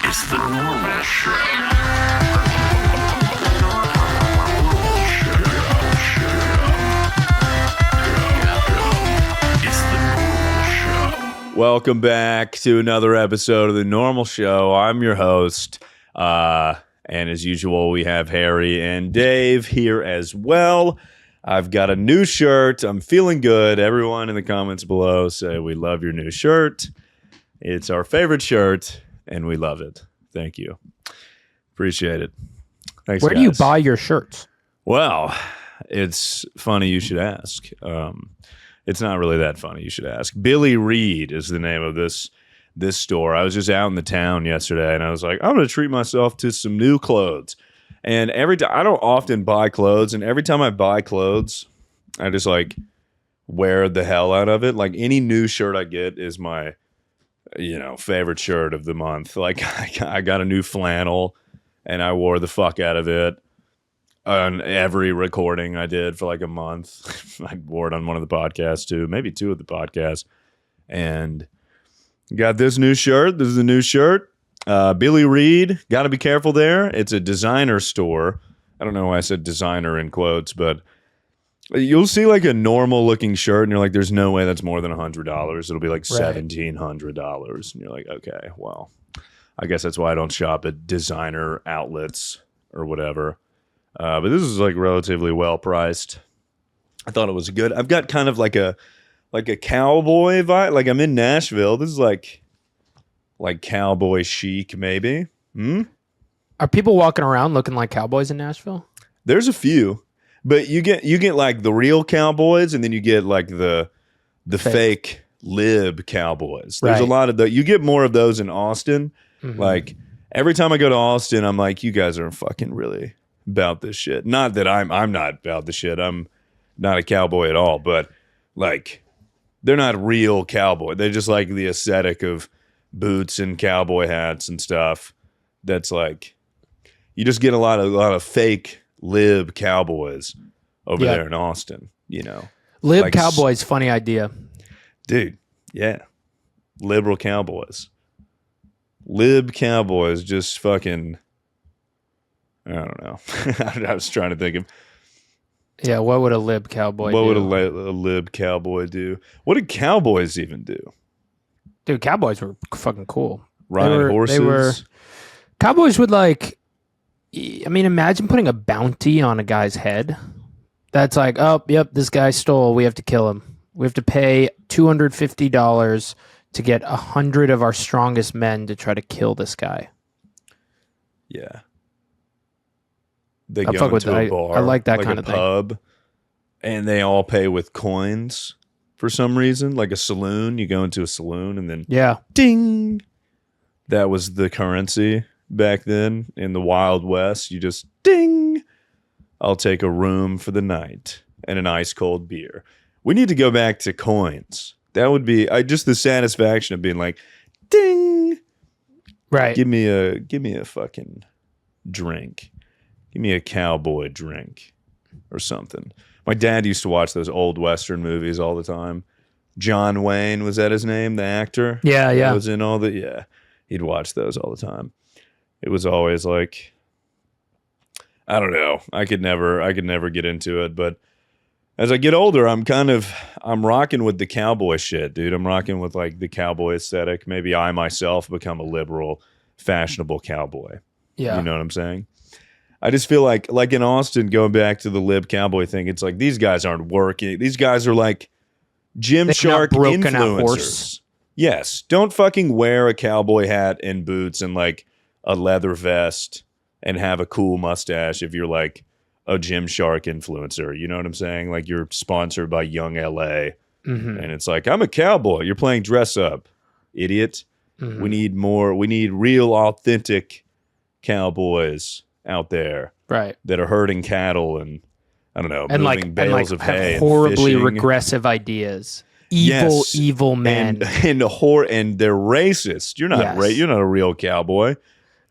It's the normal show. Welcome back to another episode of The Normal Show. I'm your host, and as usual, we have Harry and Dave here as well. I've got a new shirt. I'm feeling good. Everyone in the comments below say we love your new shirt. It's our favorite shirt, and we love it. Thank you. Appreciate it. Thanks, Where do you buy your shirts? Well, it's funny you should ask. It's not really that funny. You should ask. Billy Reed is the name of this store. I was just out in the town yesterday, and I was like, I'm going to treat myself to some new clothes. And every time, I don't often buy clothes, and every time I buy clothes, I just like wear the hell out of it. Like any new shirt I get is my, favorite shirt of the month. Like I got a new flannel, and I wore the fuck out of it. On every recording I did for like a month. I wore it on one of the podcasts too, maybe two of the podcasts. And got this new shirt. This is a new shirt. Billy Reed, got to be careful there. It's a designer store. I don't know why I said designer in quotes, but you'll see like a normal looking shirt and you're like, there's no way that's more than $100. It'll be like $1,700. And you're like, okay, well, I guess that's why I don't shop at designer outlets or whatever. But this is like relatively well priced. I thought it was good. I've got kind of like a cowboy vibe. Like I'm in Nashville. This is like cowboy chic, maybe. Are people walking around looking like cowboys in Nashville? There's a few, but you get like the real cowboys, and then you get like the fake lib cowboys. There's a lot of you get more of those in Austin. Mm-hmm. Like every time I go to Austin, I'm like, you guys are fucking really about this shit. Not that I'm not about the shit. I'm not a cowboy at all, but like they're not real cowboy. They're just like the aesthetic of boots and cowboy hats and stuff. That's like you just get a lot of fake lib cowboys over there in Austin, Lib like, cowboys, funny idea. Dude, yeah. Liberal cowboys. Lib cowboys just fucking I don't know. I was trying to think of. Yeah, what would a lib cowboy do? What would a lib cowboy do? What did cowboys even do? Dude, cowboys were fucking cool. Ride horses? Cowboys would imagine putting a bounty on a guy's head. That's like, oh, yep, this guy stole. We have to kill him. We have to pay $250 to get 100 of our strongest men to try to kill this guy. Yeah. They go into a bar, I like that kind of pub, and they all pay with coins for some reason, like a saloon. You go into a saloon, and then ding. That was the currency back then in the Wild West. You just ding. I'll take a room for the night and an ice cold beer. We need to go back to coins. That would be just the satisfaction of being like, ding. Right. Give me a fucking drink. Give me a cowboy drink or something. My dad used to watch those old Western movies all the time. John Wayne, was that his name? The actor? Yeah. He was in all he'd watch those all the time. It was always like, I don't know. I could never get into it. But as I get older, I'm rocking with the cowboy shit, dude. I'm rocking with like the cowboy aesthetic. Maybe I myself become a liberal, fashionable cowboy. Yeah. You know what I'm saying? I just feel like in Austin, going back to the lib cowboy thing, it's like these guys aren't working. These guys are like Gymshark influencers. Yes. Don't fucking wear a cowboy hat and boots and like a leather vest and have a cool mustache if you're like a Gymshark influencer. You know what I'm saying? Like you're sponsored by Young LA. Mm-hmm. And it's like, I'm a cowboy. You're playing dress up, idiot. Mm-hmm. We need real authentic cowboys out there, right? That are herding cattle and I don't know, and moving bales of hay, have horribly and regressive ideas. Evil men, and they're racist. You're not you're not a real cowboy.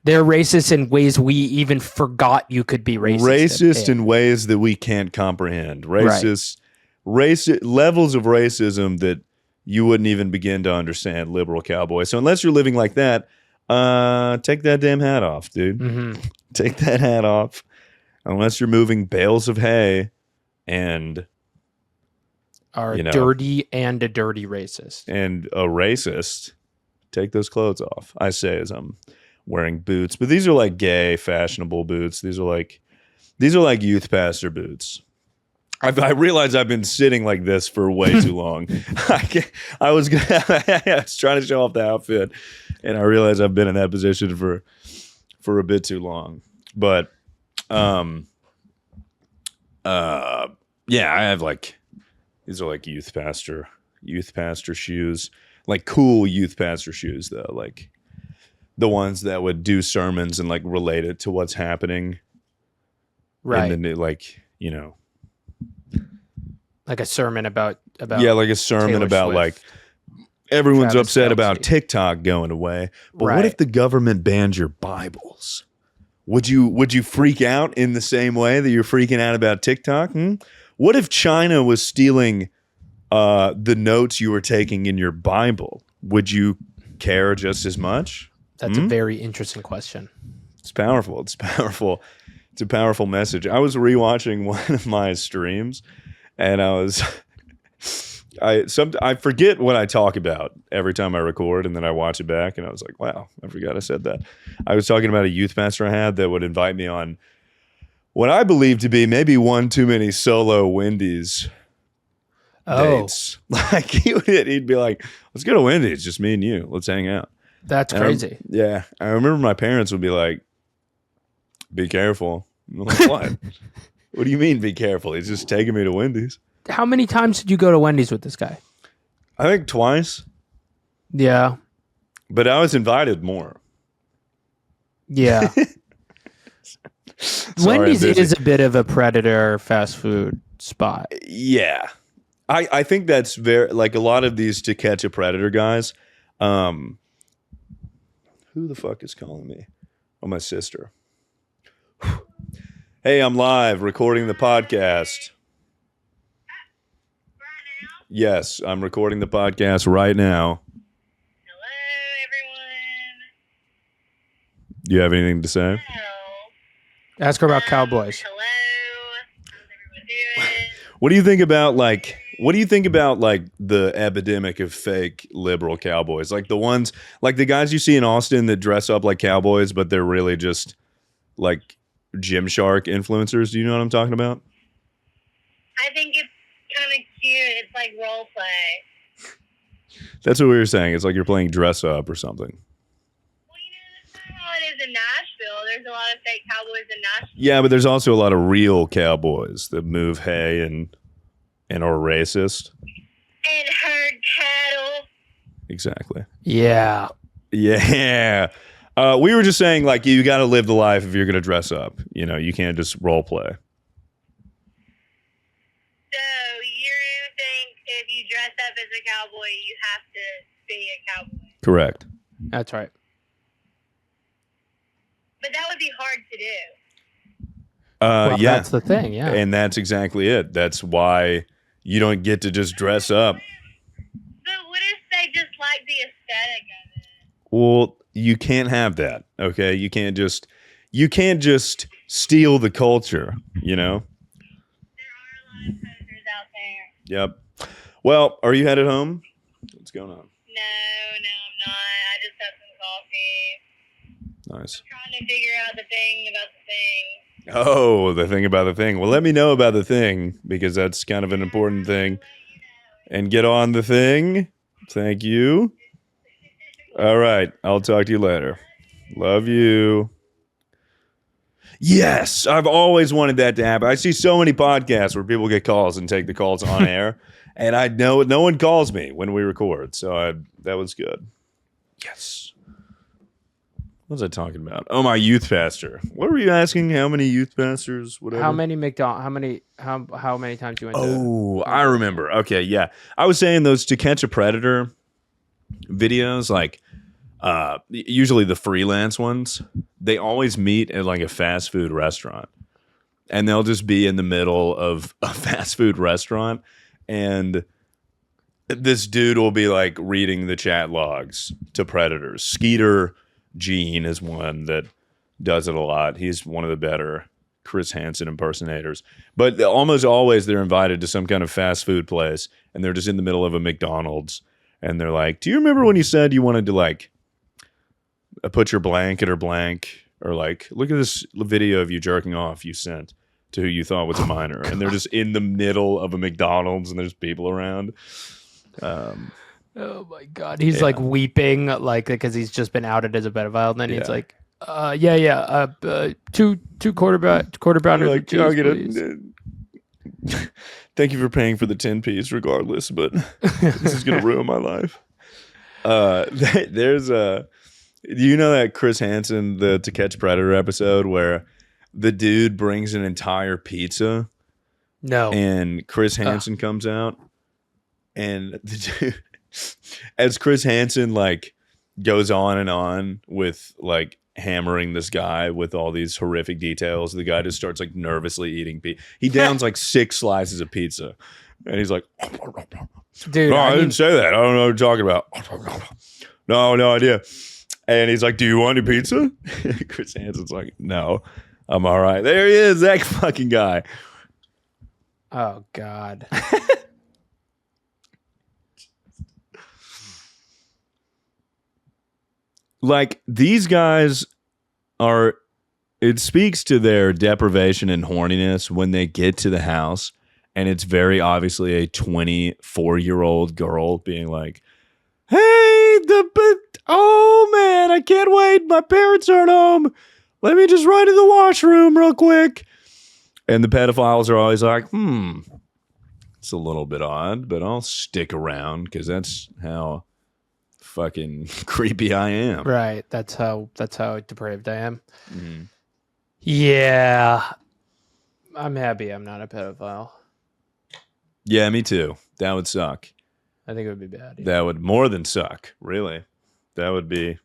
They're racist in ways we even forgot you could be racist. Racist in ways that we can't comprehend. Racist levels of racism that you wouldn't even begin to understand. Liberal cowboy. So unless you're living like that, Take that damn hat off, dude. Mm-hmm. Take that hat off. Unless you're moving bales of hay and Are you know, dirty and a dirty racist. and a racist, take those clothes off. I say as I'm wearing boots, but these are like gay, fashionable boots. These are like youth pastor boots. I realize I've been sitting like this for way too long. I was trying to show off the outfit, and I realized I've been in that position for a bit too long. But yeah, I have like, these are like youth pastor shoes, like cool youth pastor shoes though, like the ones that would do sermons and like relate it to what's happening, Right. And then like, you know, like a sermon about yeah, like a sermon Taylor about Swift. like everyone's Travis upset Kelce. about TikTok going away, but what Right. if the government banned your Bibles? Would you freak out in the same way that you're freaking out about TikTok? What if China was stealing the notes you were taking in your Bible? Would you care just as much? That's a very interesting question. It's powerful. It's powerful. It's a powerful message. I was rewatching one of my streams, and I forget what I talk about every time I record, and then I watch it back, and I was like, wow, I forgot I said that. I was talking about a youth pastor I had that would invite me on what I believe to be maybe one too many solo Wendy's dates. Like he'd be like, let's go to Wendy's, just me and you. Let's hang out. That's And crazy. yeah. I remember my parents would be like, be careful. I'm like, what? What do you mean be careful? He's just taking me to Wendy's. How many times did you go to Wendy's with this guy? I think twice, Yeah. but I was invited more. Yeah. Sorry, Wendy's I'm busy. is a bit of a predator fast food spot. Yeah. I think that's very, like a lot of these To Catch a Predator guys. Who the fuck is calling me? Oh, my sister. Hey, I'm live recording the podcast. Yes, I'm recording the podcast right now. Hello, everyone. Do you have anything to say? Hello. Ask her about Cowboys. Hello. How's everyone doing? What do you think about like the epidemic of fake liberal cowboys? Like the ones, like the guys you see in Austin that dress up like cowboys, but they're really just like Gymshark influencers. Do you know what I'm talking about? I think it's kind of cute. It's like role play. That's what we were saying. It's like you're playing dress up or something. Well, that's not how it is in Nashville. There's a lot of fake cowboys in Nashville. Yeah, but there's also a lot of real cowboys that move hay and are racist. And herd cattle. Exactly. Yeah. Yeah. We were just saying, like, you got to live the life if you're going to dress up. You know, you can't just role play. So you think if you dress up as a cowboy, you have to be a cowboy. Correct. That's right. But that would be hard to do. Well, Yeah. that's the thing. Yeah. And that's exactly it. That's why you don't get to just dress up. But what if they just like the aesthetic of it? Well, you can't have that. Okay, you can't just steal the culture. You know. There are a lot of posers out there. Yep. Well, are you headed home? What's going on? No, I'm not. I just had some coffee. Nice. I'm trying to figure out the thing about the thing. Oh, the thing about the thing. Well, let me know about the thing because that's kind of an important thing. And get on the thing. Thank you. All right. I'll talk to you later. Love you. Yes. I've always wanted that to happen. I see so many podcasts where people get calls and take the calls on air. And I know no one calls me when we record. So that was good. Yes. What was I talking about? Oh, my youth pastor. What were you asking? How many youth pastors? Whatever. How many how many times you went to? Oh, I remember. Okay, yeah. I was saying those To Catch a Predator videos, like usually the freelance ones, they always meet at like a fast food restaurant. And they'll just be in the middle of a fast food restaurant and this dude will be like reading the chat logs to predators. Skeeter Gene is one that does it a lot. He's one of the better Chris Hansen impersonators. But almost always they're invited to some kind of fast food place, and they're just in the middle of a McDonald's, and they're like, "Do you remember when you said you wanted to like put your blanket or blank, or like look at this video of you jerking off you sent to who you thought was a minor?" And they're just in the middle of a McDonald's, and there's people around. Oh my God, he's like weeping, like because he's just been outed as a pedophile, and then he's like, two quarter pounders. Like, cheese, I'll get please." Thank you for paying for the 10-piece regardless, but this is gonna ruin my life. There's you know that Chris Hansen, the To Catch a Predator episode where the dude brings an entire pizza? No. And Chris Hansen comes out, and the dude, as Chris Hansen like goes on and on with like hammering this guy with all these horrific details, the guy just starts like nervously eating pizza. He downs like 6 slices of pizza, and he's like, Dude, "No, I didn't say that. I don't know what you're talking about. No idea." And he's like, "Do you want any pizza?" Chris Hansen's like, "No, I'm all right." There he is, that fucking guy. Oh God. Like, these guys are, it speaks to their deprivation and horniness when they get to the house, and it's very obviously a 24-year-old girl being like, "Hey, oh man, I can't wait. My parents aren't home. Let me just run to the washroom real quick." And the pedophiles are always like, it's a little bit odd, but I'll stick around because that's how fucking creepy I am. Right. That's how depraved I am. Mm-hmm. Yeah. I'm happy I'm not a pedophile. Yeah, me too. That would suck. I think it would be bad. That would more than suck, really. That would be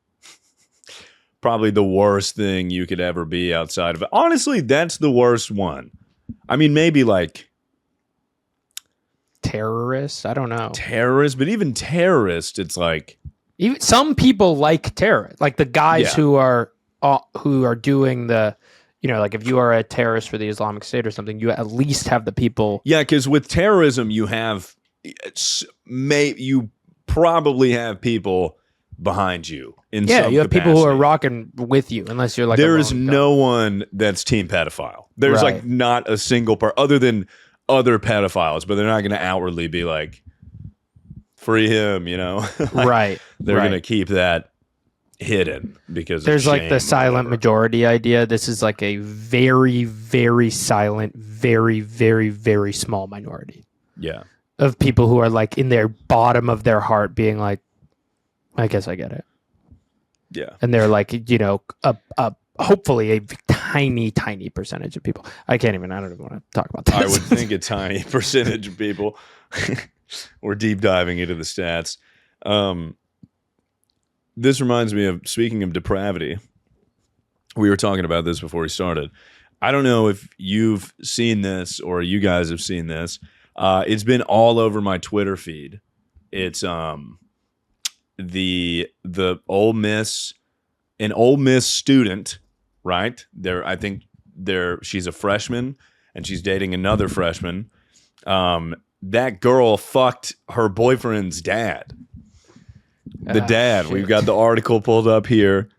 probably the worst thing you could ever be outside of it. Honestly, that's the worst one. I mean, maybe like Terrorists? I don't know. terrorists, but even terrorists, it's like, Even some people like terror, like the guys who are doing the, like if you are a terrorist for the Islamic State or something, you at least have the people. yeah, because with terrorism, you probably have people behind you. In some You have people who are capacity. rocking with you, unless you're like There a is lone no one that's team pedophile. There's Right. like not a single part other than other pedophiles, but they're not going to outwardly be like, "Free him," Like, right. They're right. going to keep that hidden because There's of like shame the or silent whatever. majority idea. This is like a very, very silent, very, very, very small minority Yeah. of people who are like in their bottom of their heart being like, I guess I get it. Yeah. And they're like, hopefully a tiny, tiny percentage of people. I don't even want to talk about this. I would think a tiny percentage of people. We're deep diving into the stats. This reminds me of, speaking of depravity, we were talking about this before we started. I don't know if you've seen this or you guys have seen this. It's been all over my Twitter feed. It's the Ole Miss, an Ole Miss student, right? She's a freshman and she's dating another freshman. That girl fucked her boyfriend's dad. The dad. Shit. We've got the article pulled up here.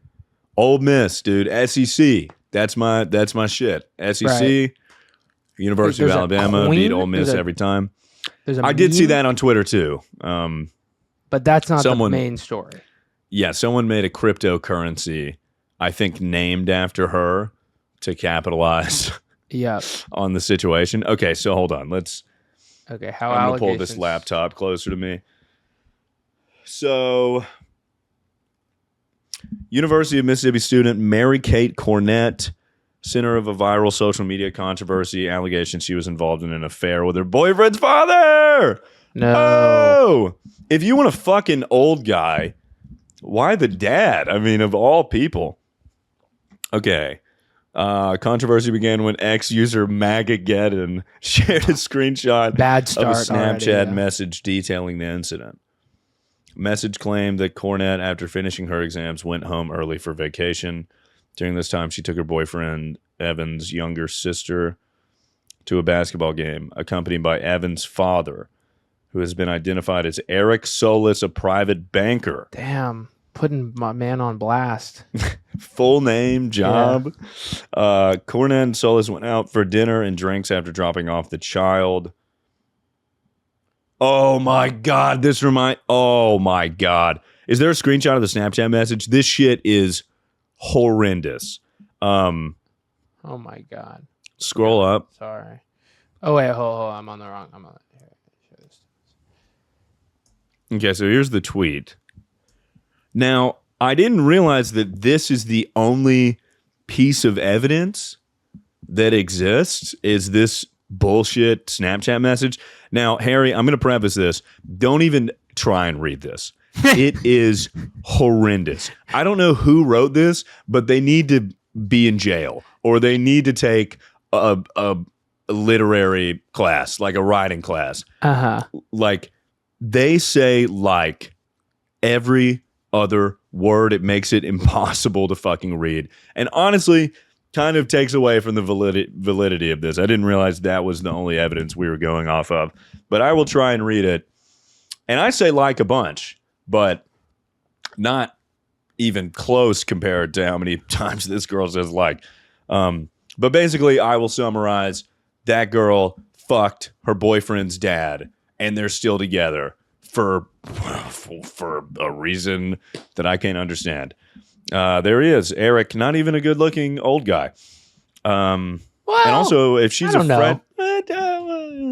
Ole Miss, dude. SEC. That's my shit. SEC. Right. University There's of a Alabama coin? beat Ole Miss There's a- every time. There's a I did see meme, that on Twitter too. but that's not someone- the main story. Yeah, someone made a cryptocurrency, I think named after her, to capitalize Yeah. on the situation. Okay, so hold on. Okay. How I'm going to pull this allegations- laptop closer to me. So, University of Mississippi student Mary Kate Cornett, center of a viral social media controversy, allegations she was involved in an affair with her boyfriend's father. No. Oh, if you want a fucking old guy, why the dad? I mean, of all people. Okay. Controversy began when ex-user Magageddon shared a screenshot Bad of start a Snapchat already, yeah. message detailing the incident. Message claimed that Cornette, after finishing her exams, went home early for vacation. During this time, she took her boyfriend, Evan's younger sister, to a basketball game, accompanied by Evan's father, who has been identified as Eric Solis, a private banker. Damn, putting my man on blast. Full name, job. Yeah. Cornette and Solis went out for dinner and drinks after dropping off the child. Oh my God, oh my God. Is there a screenshot of the Snapchat message? This shit is horrendous. Oh my God. Scroll up. Sorry. Oh wait, hold on. I'm on the wrong. Okay, so here's the tweet. Now, I didn't realize that this is the only piece of evidence that exists, is this bullshit Snapchat message. Now, Harry, I'm going to preface this. Don't even try and read this. It is horrendous. I don't know who wrote this, but they need to be in jail, or they need to take a literary class, like a writing class. Like, they say like every other word. It makes it impossible to fucking read. And honestly, kind of takes away from the validity of this. I didn't realize that was the only evidence we were going off of. But I will try and read it. And I say like a bunch, but not even close compared to how many times this girl says like. But basically, I will summarize. That girl fucked her boyfriend's dad, and they're still together for a reason that I can't understand. There he is, Eric, not even a good-looking old guy. And also, if she's a friend,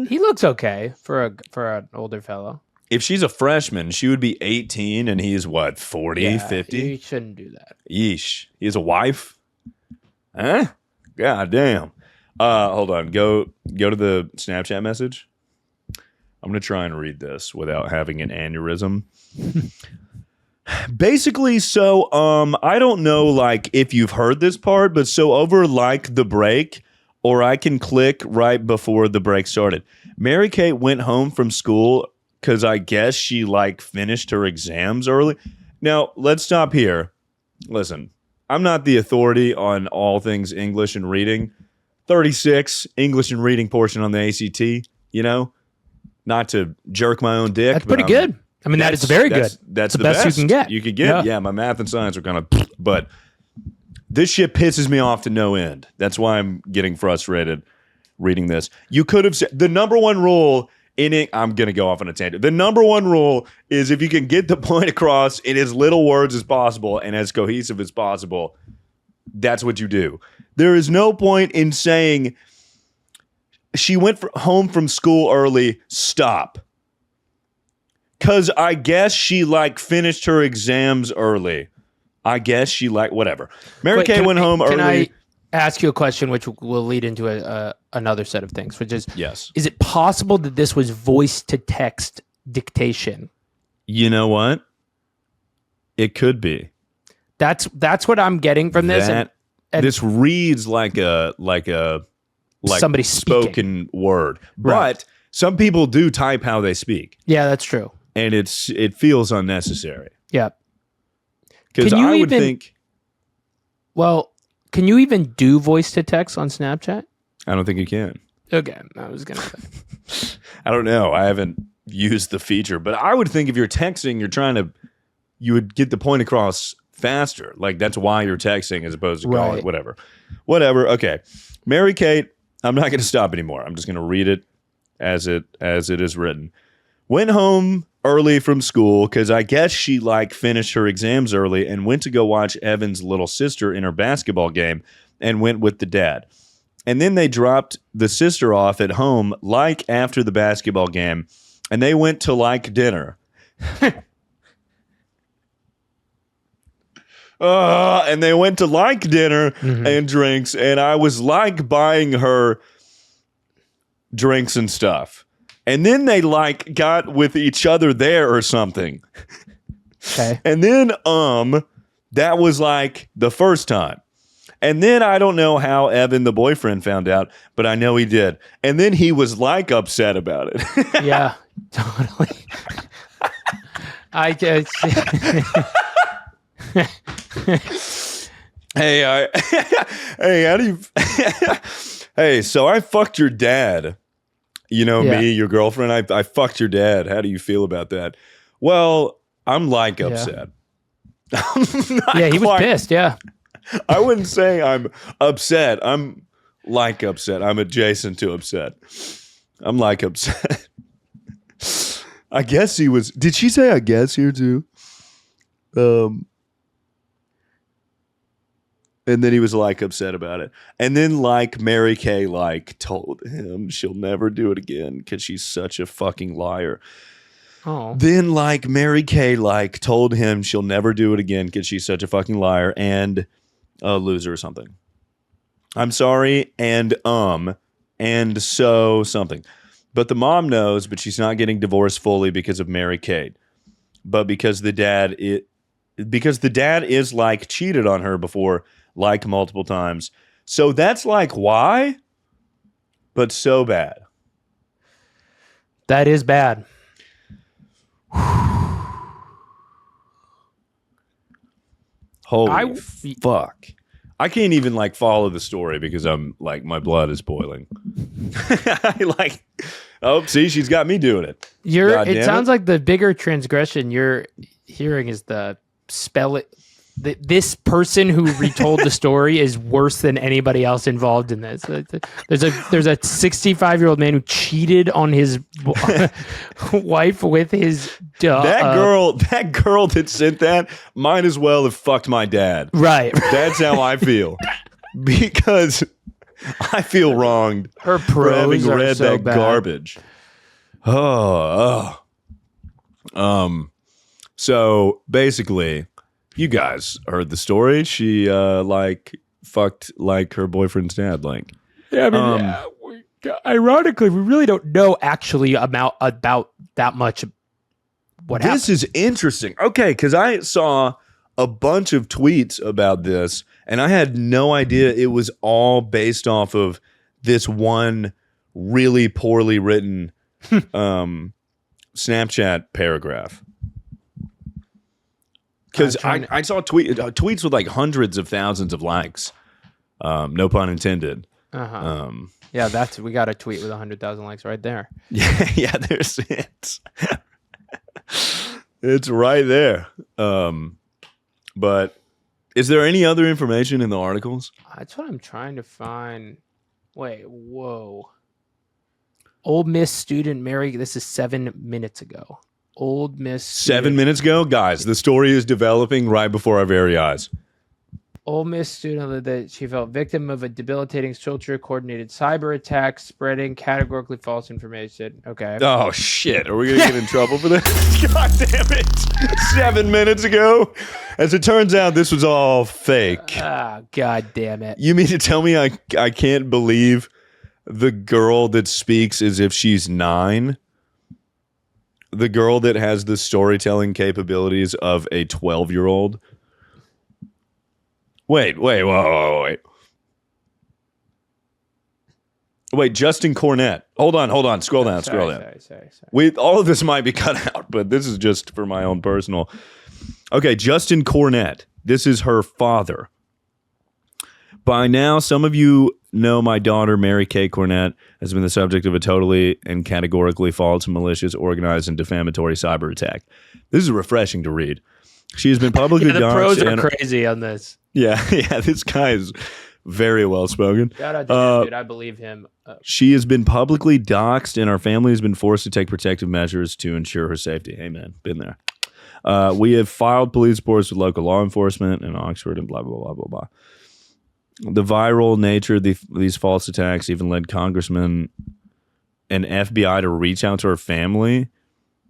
he looks okay for an older fellow. If she's a freshman, she would be 18, and he's what, 40, 50? He shouldn't do that. Yeesh. He has a wife? Huh? God damn. Hold on. Go to the Snapchat message. I'm going to try and read this without having an aneurysm. Basically, so I don't know like if you've heard this part, but so over like the break, or I can click right before the break started. Mary Kate went home from school because I guess she like finished her exams early. Now, let's stop here. Listen, I'm not the authority on all things English and reading. 36 English and reading portion on the ACT, you know? Not to jerk my own dick. That's pretty good. I mean, that is very good. That's the best you can get. You could get. Yeah, my math and science are kind of, but this shit pisses me off to no end. That's why I'm getting frustrated reading this. You could have said the number one rule in it. I'm going to go off on a tangent. The number one rule is if you can get the point across in as little words as possible and as cohesive as possible, that's what you do. There is no point in saying she went home from school early. Stop. Because I guess she like finished her exams early. I guess she like whatever. Mary Kay went home early. Can I ask you a question which will lead into another set of things, which is, yes. Is it possible that this was voice to text dictation? You know what? It could be. That's what I'm getting from this. And this reads like somebody spoken word, right. But some people do type how they speak. Yeah, that's true. And it feels unnecessary. Yeah. Because I would think. Well, can you even do voice to text on Snapchat? I don't think you can. Okay, I was gonna say. I don't know. I haven't used the feature, but I would think if you're texting, you would get the point across faster. Like that's why you're texting as opposed to calling. Whatever. Okay. Mary Kate. I'm not going to stop anymore. I'm just going to read it as it is written. Went home early from school because I guess she like finished her exams early and went to go watch Evan's little sister in her basketball game and went with the dad. And then they dropped the sister off at home like after the basketball game and they went to like dinner. And they went to like dinner and drinks, and I was like buying her drinks and stuff. And then they like got with each other there or something. Okay. And then that was like the first time. And then I don't know how Evan, the boyfriend, found out, but I know he did. And then he was like upset about it. Yeah, totally. I guess. Hey, hey, how do you? Hey, so I fucked your dad. You know me, your girlfriend. I fucked your dad. How do you feel about that? Well, I'm like upset. Yeah, he was pissed. Yeah, I wouldn't say I'm upset. I'm like upset. I'm adjacent to upset. I'm like upset. I guess he was. Did she say I guess here too? And then he was like upset about it. And then like Mary Kay like told him she'll never do it again because she's such a fucking liar. Oh. Then like Mary Kay like told him she'll never do it again because she's such a fucking liar and a loser or something. I'm sorry and so something. But the mom knows, but she's not getting divorced fully because of Mary Kay. But because the dad is like cheated on her before, like multiple times. So that's like why, but so bad. That is bad. Holy fuck. I can't even like follow the story because I'm like my blood is boiling. See, she's got me doing it. It sounds like the bigger transgression you're hearing is the spell it. This person who retold the story is worse than anybody else involved in this. There's a 65-year-old man who cheated on his wife with his that girl that sent that might as well have fucked my dad. Right. That's how I feel because I feel wronged Her for having read so that bad. garbage. So basically. You guys heard the story. She fucked like her boyfriend's dad. Like, yeah, I mean, ironically, we really don't know actually about that much. What happened? This is interesting. Okay, because I saw a bunch of tweets about this, and I had no idea it was all based off of this one really poorly written Snapchat paragraph. Because I saw tweets with like hundreds of thousands of likes. No pun intended. Yeah, we got a tweet with 100,000 likes right there. Yeah, there's it. It's right there. But is there any other information in the articles? That's what I'm trying to find. Wait, whoa. Ole Miss student Mary. This is 7 minutes ago. Old Miss. 7 minutes ago, guys. The story is developing right before our very eyes. Ole Miss student that she felt victim of a debilitating culture-coordinated cyber attack, spreading categorically false information. Okay. Oh shit! Are we gonna get in trouble for this? God damn it! 7 minutes ago. As it turns out, this was all fake. Ah, god damn it! You mean to tell me I can't believe the girl that speaks as if she's 9? The girl that has the storytelling capabilities of a 12-year-old. Wait. Wait, Justin Cornett. Hold on. Scroll down. Sorry. All of this might be cut out, but this is just for my own personal. Okay, Justin Cornett. This is her father. By now, some of you know my daughter, Mary Kay Cornett, has been the subject of a totally and categorically false, malicious, organized, and defamatory cyber attack. This is refreshing to read. She has been publicly the pros are crazy on this. Yeah, this guy is very well spoken. Shout out to him, dude. I believe him. She has been publicly doxxed, and our family has been forced to take protective measures to ensure her safety. Hey, man, been there. We have filed police reports with local law enforcement in Oxford and blah, blah, blah, blah, blah. The viral nature of these false attacks even led congressmen and FBI to reach out to her family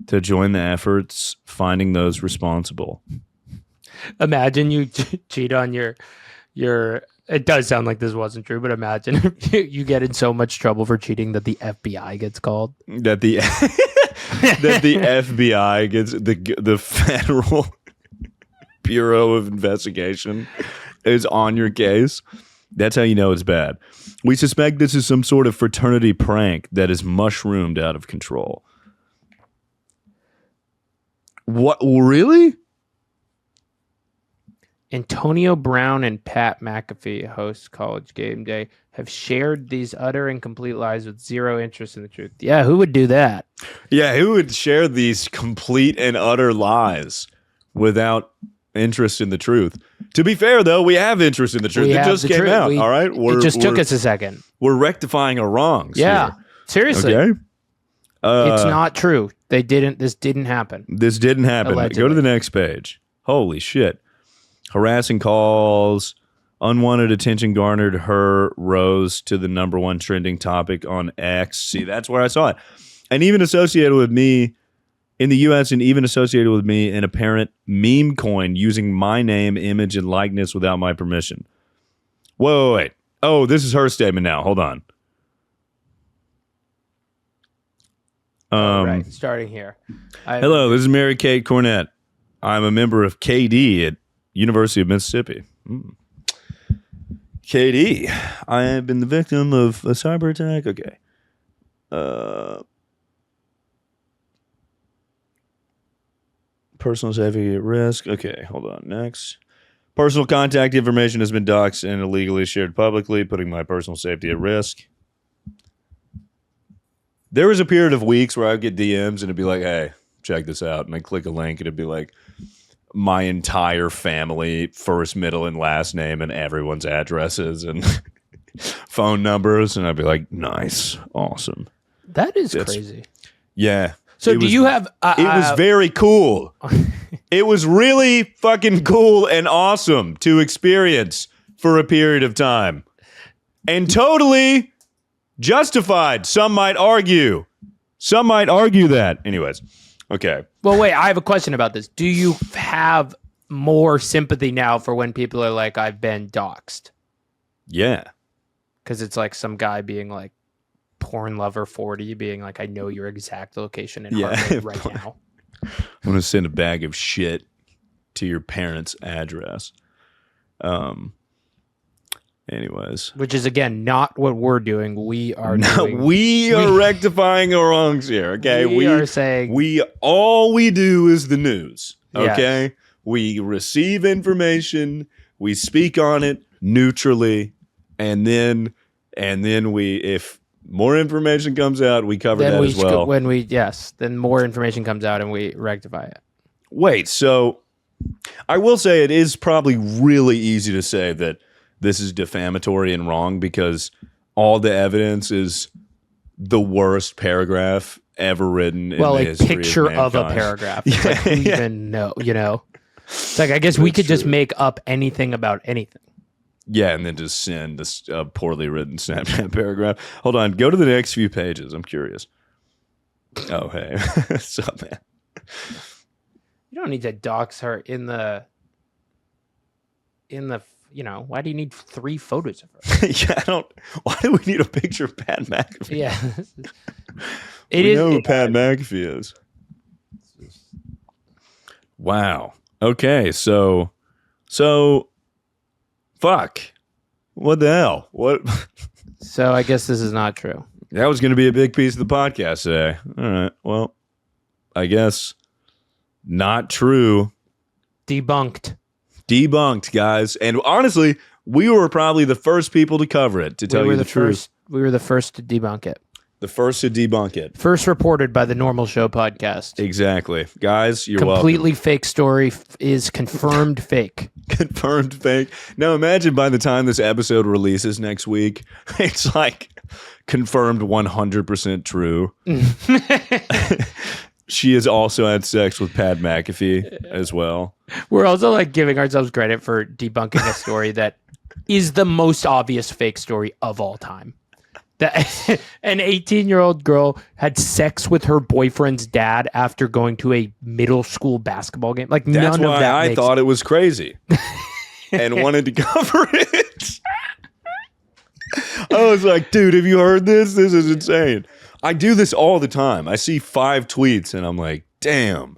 to join the efforts finding those responsible. Imagine you cheat on your. It does sound like this wasn't true, but imagine you get in so much trouble for cheating that the FBI gets called. That the FBI gets the Federal Bureau of Investigation is on your case. That's how you know it's bad. We suspect this is some sort of fraternity prank that is mushroomed out of control. What? Really? Antonio Brown and Pat McAfee, hosts College Game Day, have shared these utter and complete lies with zero interest in the truth. Yeah, who would do that? Yeah, who would share these complete and utter lies without interest in the truth? To be fair, though, we have interest in the truth. It just came out, all right? It just took us a second. We're rectifying our wrongs. Yeah, here. seriously. Okay. It's not true. This didn't happen. This didn't happen. Allegedly. Go to the next page. Holy shit. Harassing calls, unwanted attention garnered her rose to the #1 trending topic on X. See, that's where I saw it. And even associated with me in the U.S. and even associated with me an apparent meme coin using my name, image, and likeness without my permission. Whoa, wait. Oh, this is her statement now. Hold on. Right, starting here. Hello, this is Mary Kate Cornett. I'm a member of KD at University of Mississippi. KD, I have been the victim of a cyber attack. Okay. Personal safety at risk. Okay, hold on. Next. Personal contact information has been doxed and illegally shared publicly, putting my personal safety at risk. There was a period of weeks where I'd get DMs and it'd be like, hey, check this out. And I'd click a link and it'd be like, my entire family, first, middle, and last name, and everyone's addresses and phone numbers. And I'd be like, nice. Awesome. That's crazy. Yeah. So do you have... it was very cool. It was really fucking cool and awesome to experience for a period of time. And totally justified. Some might argue. Some might argue that. Anyways. Okay. Well, wait, I have a question about this. Do you have more sympathy now for when people are like, I've been doxxed? Yeah. Because it's like some guy being like, porn lover 40 being like, I know your exact location in Harvard right now. I'm going to send a bag of shit to your parents' address. Anyways. Which is, again, not what we're doing. We are we are rectifying our wrongs here, okay? We are saying... all we do is the news, okay? Yes. We receive information, we speak on it neutrally, and then we, if more information comes out, we cover that as well. Then more information comes out and we rectify it. Wait, so I will say it is probably really easy to say that this is defamatory and wrong because all the evidence is the worst paragraph ever written in the history picture of a paragraph. It's like, who even know, you know? It's like, I guess we could just make up anything about anything. Yeah, and then just send this poorly written Snapchat paragraph. Hold on, go to the next few pages. I'm curious. Oh, hey. What's up, man? You don't need to dox her in the, you know, why do you need 3 photos of her? Yeah, why do we need a picture of Pat McAfee? Yeah. We know who Pat McAfee is. Wow. Okay, so fuck. What the hell? What? So I guess this is not true. That was going to be a big piece of the podcast today. All right. Well, I guess not true. Debunked, guys. And honestly, we were probably the first people to cover it, to tell you the truth. We were the first to debunk it. The first to debunk it. First reported by the Normal Show podcast. Exactly. Guys, you're Completely welcome. Fake story is confirmed fake. Confirmed fake. Now imagine by the time this episode releases next week, it's like confirmed 100% true. She has also had sex with Pat McAfee as well. We're also like giving ourselves credit for debunking a story that is the most obvious fake story of all time. That an 18-year-old girl had sex with her boyfriend's dad after going to a middle school basketball game. Like, that's none why of that I thought it was crazy and wanted to cover it. I was like, dude, have you heard this? This is insane. I do this all the time. I see 5 tweets and I'm like, damn,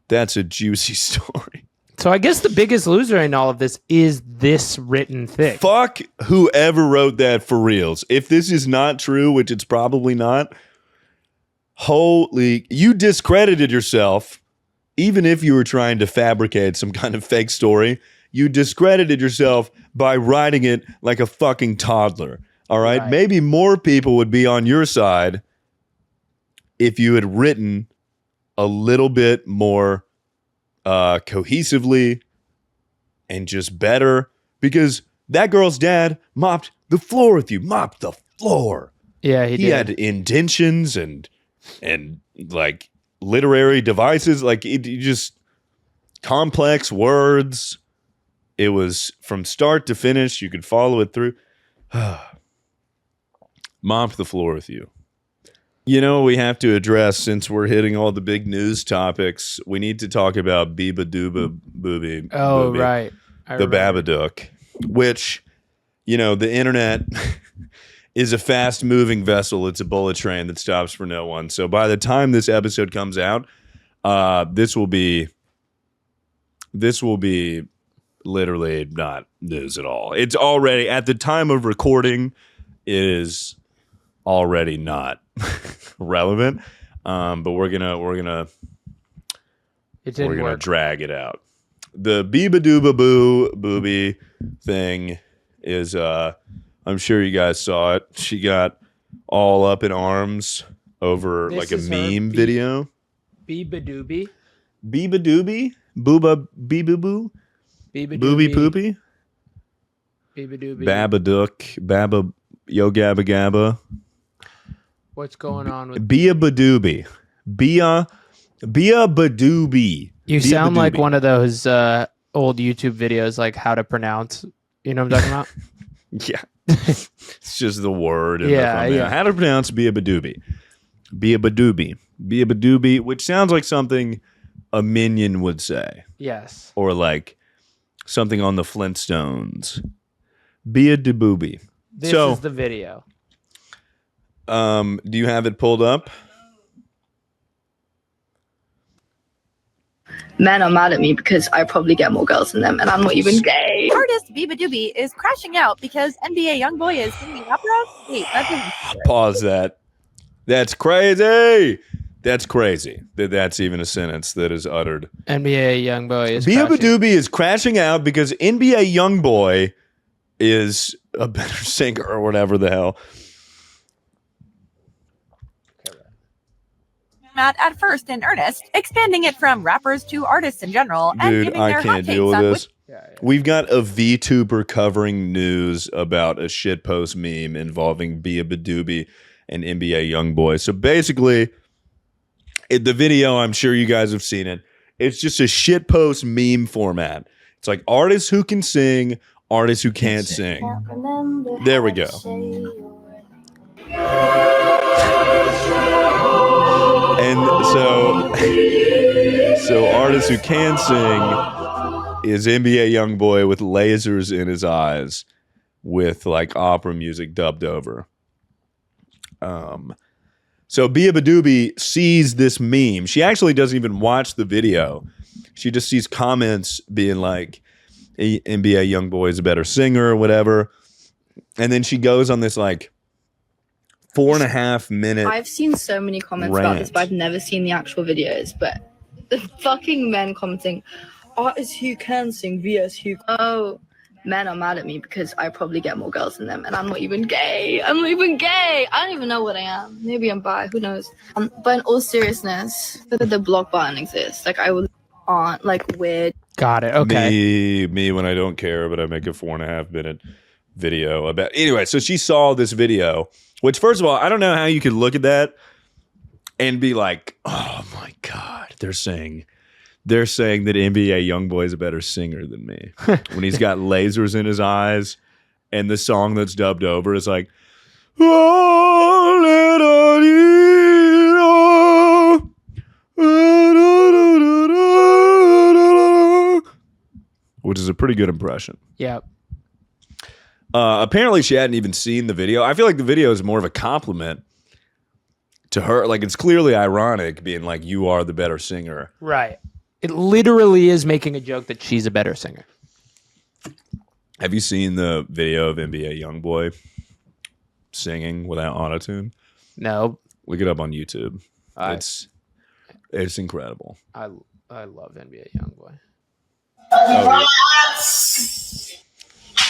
that's a juicy story. So I guess the biggest loser in all of this is this written thing. Fuck whoever wrote that for reals. If this is not true, which it's probably not, holy, you discredited yourself even if you were trying to fabricate some kind of fake story, you discredited yourself by writing it like a fucking toddler. All right? Maybe more people would be on your side if you had written a little bit more cohesively and just better, because that girl's dad mopped the floor with you. Mopped the floor. Yeah, he did. Had indentions and like literary devices, like it just complex words. It was from start to finish. You could follow it through. Mop the floor with you. You know, we have to address, since we're hitting all the big news topics, we need to talk about Beabadoobee. Oh, right. The Babadook, which, you know, the internet is a fast-moving vessel. It's a bullet train that stops for no one. So by the time this episode comes out, this will be literally not news at all. It's already, at the time of recording, it is already not relevant. But we're gonna drag it out. The Beabadoobee thing is I'm sure you guys saw it. She got all up in arms over like a meme video. Beabadoobee? Beabadoobee? Booba Beababoo? Booby poopy? Beabadoobee. Babadook. Baba Yo Gabba Gabba. What's going on with Beabadoobee? Beabadoobee. You sound like one of those old YouTube videos, like how to pronounce. You know what I'm talking about? Yeah. It's just the word. Yeah. How to pronounce Beabadoobee. Beabadoobee, which sounds like something a minion would say. Yes. Or like something on the Flintstones. Beabadoobee. This is the video. Do you have it pulled up? Men are mad at me because I probably get more girls than them, and I'm not even gay. Artist Beabadoobee is crashing out because NBA YoungBoy is singing opera. Wait, that doesn't. Pause that. That's crazy. That's crazy. That's even a sentence that is uttered. NBA YoungBoy is Beabadoobee is crashing out because NBA YoungBoy is a better singer or whatever the hell. At first in earnest, expanding it from rappers to artists in general, and Dude, giving I their hot can't takes deal with on this. We've got a VTuber covering news about a shitpost meme involving Beabadoobee and NBA YoungBoy. So basically, the video, I'm sure you guys have seen it. It's just a shitpost meme format. It's like artists who can sing, artists who can't sing. There we go. And so artists who can sing is NBA YoungBoy with lasers in his eyes with like opera music dubbed over. So Beabadoobee sees this meme. She actually doesn't even watch the video. She just sees comments being like, NBA YoungBoy is a better singer or whatever. And then she goes on this like 4.5 minute. I've seen so many comments about this, but I've never seen the actual videos. But the fucking men commenting, artists who can sing vs who. Oh, men are mad at me because I probably get more girls than them, and I'm not even gay. I don't even know what I am. Maybe I'm bi. Who knows? But in all seriousness, the block button exists. Like I would on like weird. Got it. Okay. Me when I don't care, but I make a 4.5 minute video about. Anyway, so she saw this video. Which, first of all, I don't know how you could look at that and be like, "Oh my God, they're saying that NBA YoungBoy is a better singer than me." When he's got lasers in his eyes, and the song that's dubbed over is like, which is a pretty good impression. Yeah. Apparently she hadn't even seen the video. I feel like the video is more of a compliment to her. Like it's clearly ironic being like, you are the better singer. Right. It literally is making a joke that she's a better singer. Have you seen the video of NBA YoungBoy singing without autotune? No. Look it up on YouTube. It's incredible. I love NBA YoungBoy.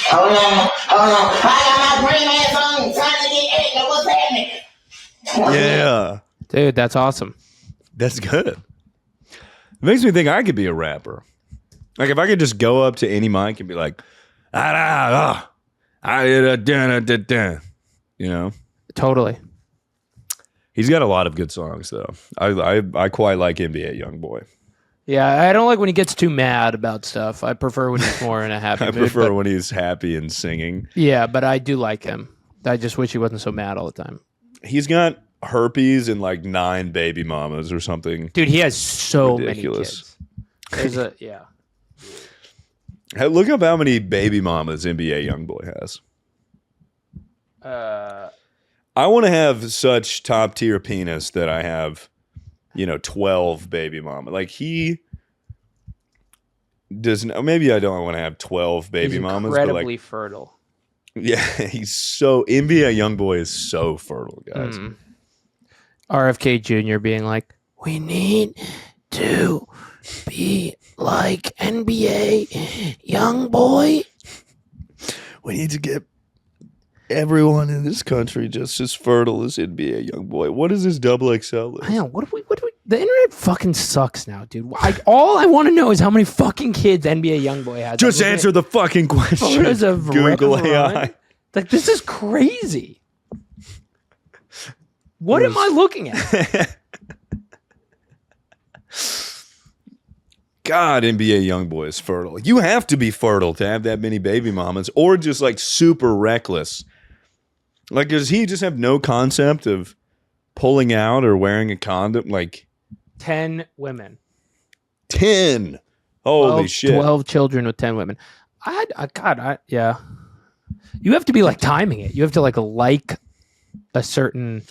Hold on. I got my green ass on, trying to get ignorant. What's happening? Yeah. Dude, that's awesome. That's good. It makes me think I could be a rapper. Like if I could just go up to any mic and be like, you know? Totally. He's got a lot of good songs though. I quite like NBA YoungBoy. Yeah, I don't like when he gets too mad about stuff. I prefer when he's more in a happy I mood. prefer when he's happy and singing. Yeah, but I do like him. I just wish he wasn't so mad all the time. He's got herpes and like 9 baby mamas or something. Dude, he has so ridiculous. many kids. There's yeah. Hey, look up how many baby mamas NBA YoungBoy has. I want to have such top tier penis that I have, 12 baby mama. Like he doesn't. Maybe I don't want to have 12 baby mamas. Incredibly but like, fertile. Yeah, he's so NBA YoungBoy is so fertile, guys. RFK Jr. being like, we need to be like NBA YoungBoy. We need to get everyone in this country just as fertile as NBA YoungBoy. What is this double XL? I know. What do we? The internet fucking sucks now, dude. All I want to know is how many fucking kids NBA YoungBoy has. Just answer the fucking question. Photos of Google Rick AI. Run. Like this is crazy. What am I looking at? God, NBA YoungBoy is fertile. You have to be fertile to have that many baby mamas, or just like super reckless. Like, does he just have no concept of pulling out or wearing a condom? Like 10 women. 10. Holy shit. 12 children with 10 women. Yeah. You have to be like timing it. You have to like a certain.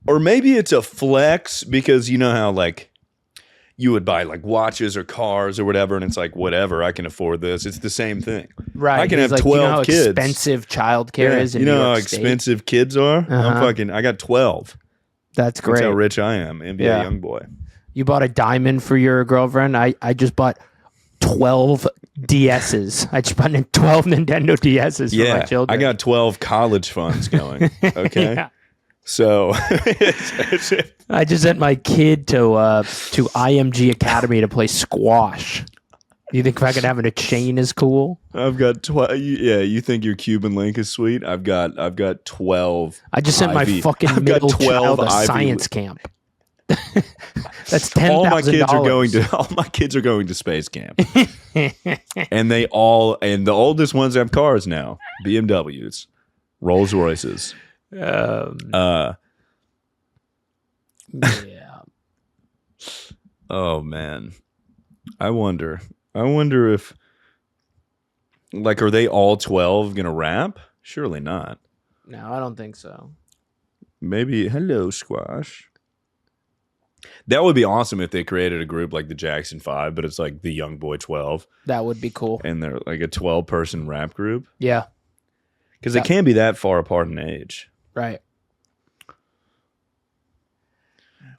Or maybe it's a flex because you know how like you would buy like watches or cars or whatever, and it's like, whatever, I can afford this. It's the same thing. Right. I can have like, 12 you know how kids. expensive childcare is in you know New York how State? expensive kids are? I got 12. That's great. That's how rich I am. NBA YoungBoy. You bought a diamond for your girlfriend. I just bought 12 DSs. I just bought 12 Nintendo DSs for my children. I got 12 college funds going. Okay. Yeah. So I just sent my kid to IMG Academy to play squash. You think fucking having a chain is cool? I've got 12. Yeah, you think your Cuban link is sweet? I've got 12. I just sent my fucking middle child to science camp. That's $10,000. All my kids are going to space camp. And the oldest ones have cars now. BMWs, Rolls Royces. Yeah. Oh man. I wonder if like, are they all 12 gonna rap? Surely not. No, I don't think so. Maybe hello squash. That would be awesome if they created a group like the Jackson 5, but it's like the YoungBoy 12. That would be cool. And they're like a 12-person rap group. Yeah. Because they can't be that far apart in age. Right.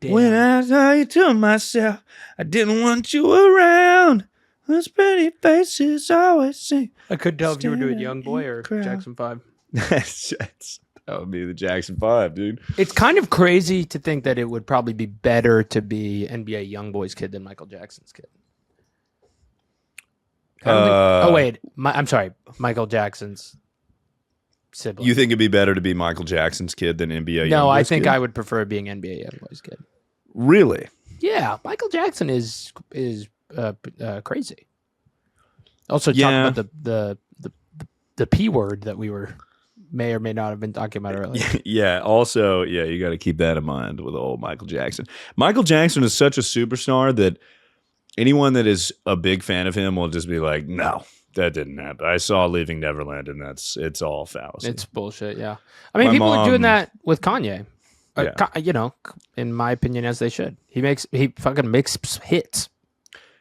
Damn. When I saw you to myself, I didn't want you around. Those pretty faces always seem. I couldn't tell if you were doing YoungBoy or Jackson 5. That would be the Jackson 5, dude. It's kind of crazy to think that it would probably be better to be NBA YoungBoy's kid than Michael Jackson's kid. I'm sorry, Michael Jackson's sibling. You think it'd be better to be Michael Jackson's kid than NBA YoungBoy's No, I think kid? I would prefer being NBA YoungBoy's kid. Really? Yeah, Michael Jackson is crazy. Also, talking about the P word that we may or may not have been talking about earlier. Yeah. Also, you got to keep that in mind with old Michael Jackson. Michael Jackson is such a superstar that anyone that is a big fan of him will just be like, no, that didn't happen. I saw Leaving Neverland, and it's all fallacy. It's bullshit. Yeah, I mean, My people are doing mom- that with Kanye. Yeah. In my opinion, as they should. He fucking makes hits.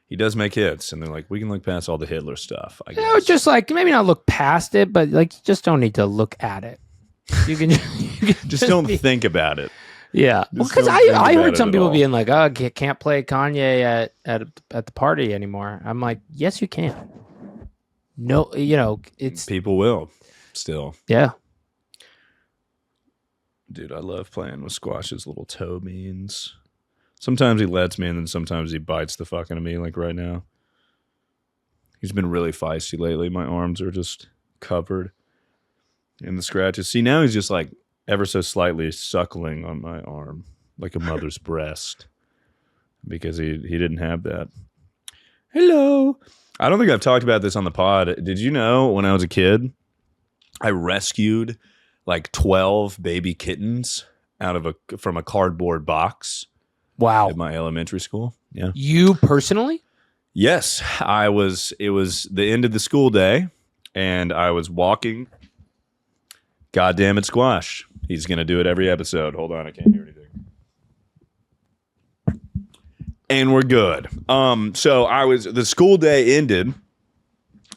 He does make hits, and they're like, we can look past all the Hitler stuff. I guess. You know, just like maybe not look past it, but like you just don't need to look at it. You can just don't think about it. Yeah, Just because don't think I about heard it some at people all. being like, "Oh, can't play Kanye at the party anymore." I'm like, "Yes, you can." No, it's People will still. yeah. Dude, I love playing with Squash's little toe means. Sometimes he lets me, and then sometimes he bites the fuck out of me, like right now. He's been really feisty lately. My arms are just covered in the scratches. See, now he's just like ever so slightly suckling on my arm, like a mother's breast, because he didn't have that. Hello. I don't think I've talked about this on the pod. Did you know when I was a kid, I rescued like 12 baby kittens from a cardboard box Wow. at my elementary school? Yeah. You personally? Yes, it was the end of the school day, and I was walking. God damn it, Squash. He's going to do it every episode. Hold on, I can't hear anything. And we're good. So the school day ended,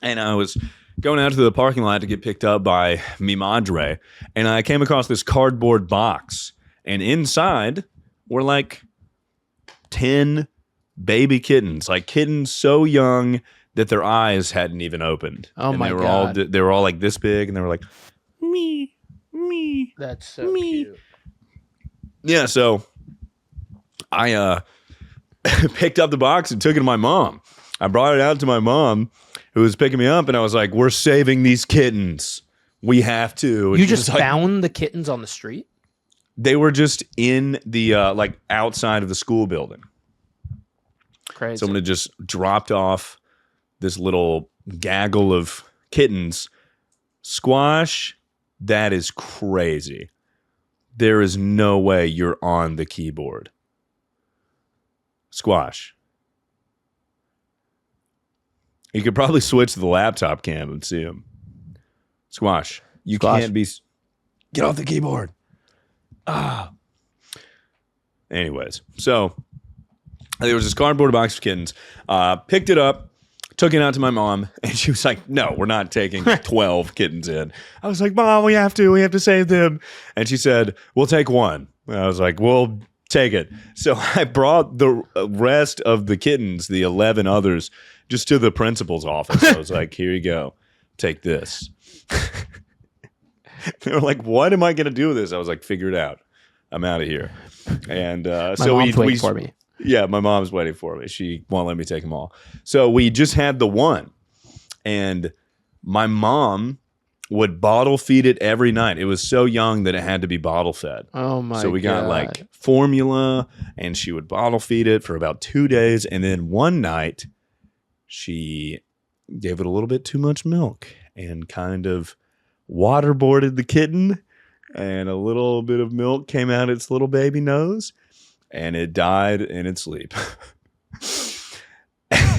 and I was going out to the parking lot to get picked up by mi madre, and I came across this cardboard box, and inside were like 10 baby kittens, like kittens so young that their eyes hadn't even opened. Oh, and my God. God. They were all like this big, and they were like, me. That's so cute. Yeah, so I picked up the box and took it to my mom. I brought it out to my mom, who was picking me up, and I was like, we're saving these kittens. We have to. And You she was just like, found the kittens on the street? they were just in the like outside of the school building. Crazy. Someone had just dropped off this little gaggle of kittens. Squash, that is crazy. There is no way you're on the keyboard. Squash. You could probably switch to the laptop cam and see him. Squash, you Squash. can't be... Get off the keyboard. Anyways, so there was this cardboard box of kittens. Picked it up, took it out to my mom, and she was like, no, we're not taking 12 kittens in. I was like, Mom, we have to save them. And she said, we'll take one. And I was like, we'll take it. So I brought the rest of the kittens, the 11 others, just to the principal's office. I was like, here you go. Take this. They were like, what am I going to do with this? I was like, figure it out. I'm out of here. And My so mom's waiting for me. Yeah, my mom's waiting for me. She won't let me take them all. So we just had the one. And my mom would bottle feed it every night. It was so young that it had to be bottle fed. Oh my God. So we got like formula, and she would bottle feed it for about 2 days. And then one night she gave it a little bit too much milk and kind of waterboarded the kitten, and a little bit of milk came out its little baby nose, and it died in its sleep.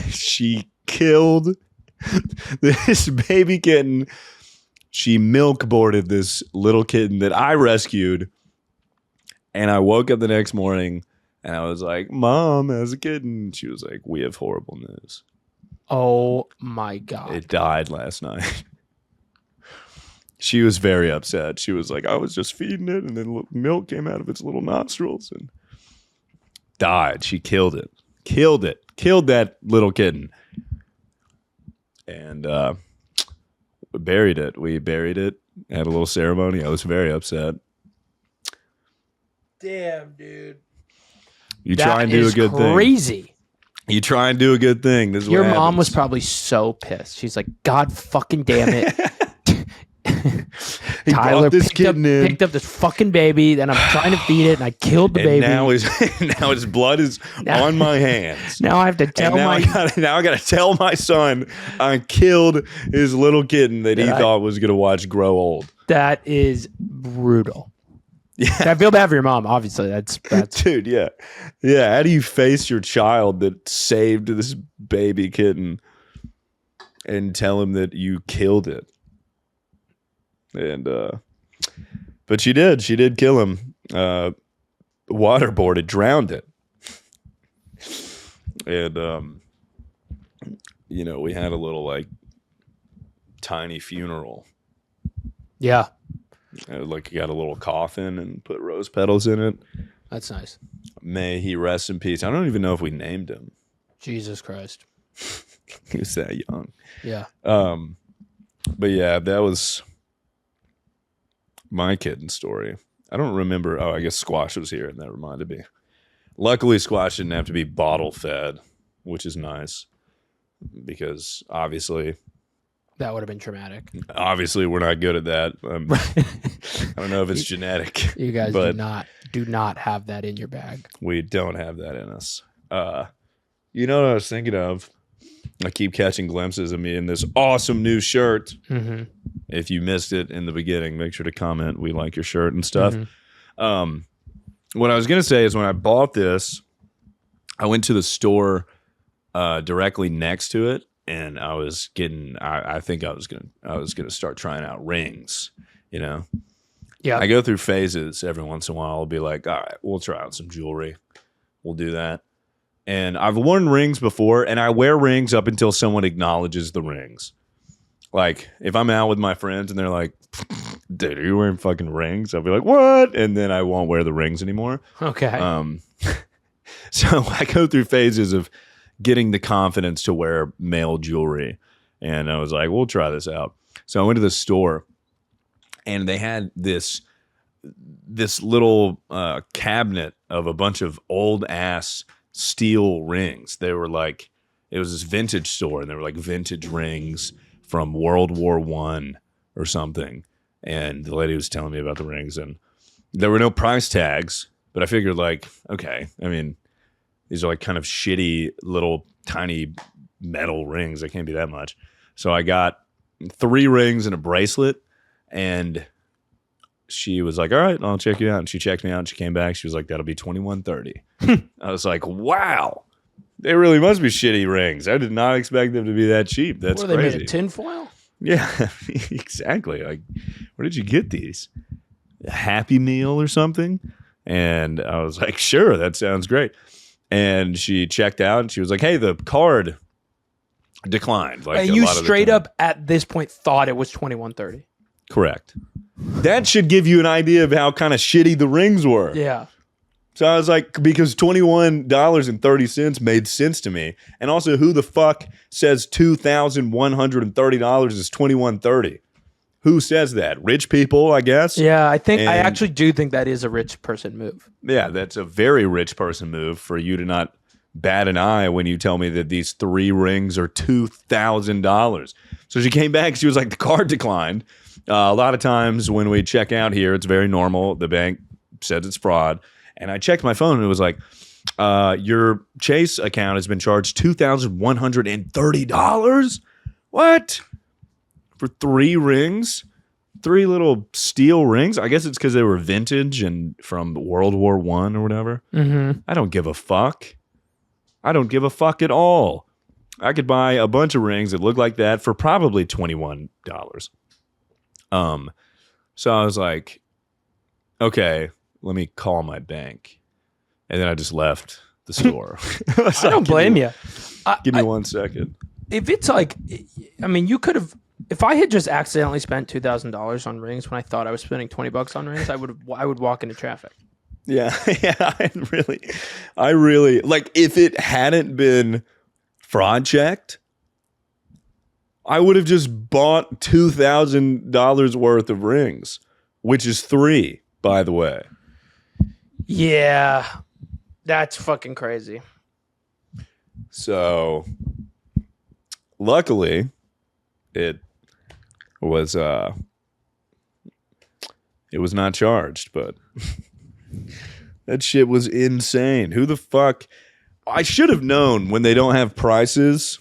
She killed this baby kitten. She milk boarded this little kitten that I rescued, and I woke up the next morning and I was like, Mom has a kitten. She was like, we have horrible news. Oh my God. It died last night. She was very upset. She was like, I was just feeding it, and then milk came out of its little nostrils and died. She killed it. Killed that little kitten. And we buried it. Had a little ceremony. I was very upset. Damn, dude. You try and do a good thing. Crazy. You try and do a good thing. This is Your what mom was happens. probably so pissed. She's like, God fucking damn it. He Tyler brought this picked up kitten in. this fucking baby, and I'm trying to feed it, and I killed the baby. Now his blood is on my hands. Now I have to tell And now I gotta tell my son I killed his little kitten that he thought was gonna watch grow old. That is brutal. Yeah, I feel bad for your mom. Obviously, that's dude. Yeah. How do you face your child that saved this baby kitten and tell him that you killed it? And but she did kill him. Waterboarded, drowned it. And we had a little like tiny funeral. yeah. Like got a little coffin and put rose petals in it. That's nice. May he rest in peace. I don't even know if we named him. Jesus Christ. He was that young. Yeah. But yeah, that was my kitten story. I don't remember. Oh, I guess Squash was here, and that reminded me. Luckily, Squash didn't have to be bottle fed, which is nice because obviously that would have been traumatic. Obviously, we're not good at that. I don't know if it's genetic. You guys but do not have that in your bag. We don't have that in us. You know what I was thinking of? I keep catching glimpses of me in this awesome new shirt. Mm-hmm. If you missed it in the beginning, make sure to comment. We like your shirt and stuff. Mm-hmm. What I was going to say is when I bought this, I went to the store directly next to it, and I was getting. I think I was gonna start trying out rings. You know, yeah. I go through phases every once in a while. I'll be like, all right, we'll try out some jewelry. We'll do that. And I've worn rings before, and I wear rings up until someone acknowledges the rings. Like, if I'm out with my friends and they're like, dude, are you wearing fucking rings? I'll be like, what? And then I won't wear the rings anymore. Okay. So I go through phases of getting the confidence to wear male jewelry. And I was like, we'll try this out. So I went to the store, and they had this little cabinet of a bunch of old-ass steel rings. They were like, it was this vintage store, and they were like vintage rings from World War I or something. And the lady was telling me about the rings, and there were no price tags, but I figured like, okay, I mean, these are like kind of shitty little tiny metal rings. They can't be that much. So I got 3 rings and a bracelet, and she was like, all right, I'll check you out. And she checked me out, and she came back. She was like, that'll be $21.30. I was like, wow, they really must be shitty rings. I did not expect them to be that cheap. That's crazy. They made of tinfoil? Yeah, exactly. Like, where did you get these? A Happy Meal or something? And I was like, sure, that sounds great. And she checked out, and she was like, hey, the card declined. Like, and you straight up at this point thought it was $21.30. Correct. That should give you an idea of how kind of shitty the rings were. Yeah. So I was like, because $21.30 made sense to me. And also, who the fuck says $2,130 is $21.30? Who says that? Rich people, I guess? Yeah, I actually do think that is a rich person move. Yeah, that's a very rich person move for you to not bat an eye when you tell me that these 3 rings are $2,000. So she came back, she was like, the card declined. A lot of times when we check out here, it's very normal. The bank says it's fraud. And I checked my phone, and it was like, your Chase account has been charged $2,130. What? For 3 rings? 3 little steel rings? I guess it's because they were vintage and from World War I or whatever. Mm-hmm. I don't give a fuck. I don't give a fuck at all. I could buy a bunch of rings that look like that for probably $21. So I was like, okay, let me call my bank. And then I just left the store. I don't blame you. Give me 1 second. If it's like, I mean, you could have, if I had just accidentally spent $2,000 on rings when I thought I was spending $20 on rings, I would walk into traffic. Yeah. I really, like, if it hadn't been fraud checked, I would have just bought $2,000 worth of rings, which is 3, by the way. Yeah, that's fucking crazy. So, luckily, it was not charged, but that shit was insane. Who the fuck? I should have known when they don't have prices.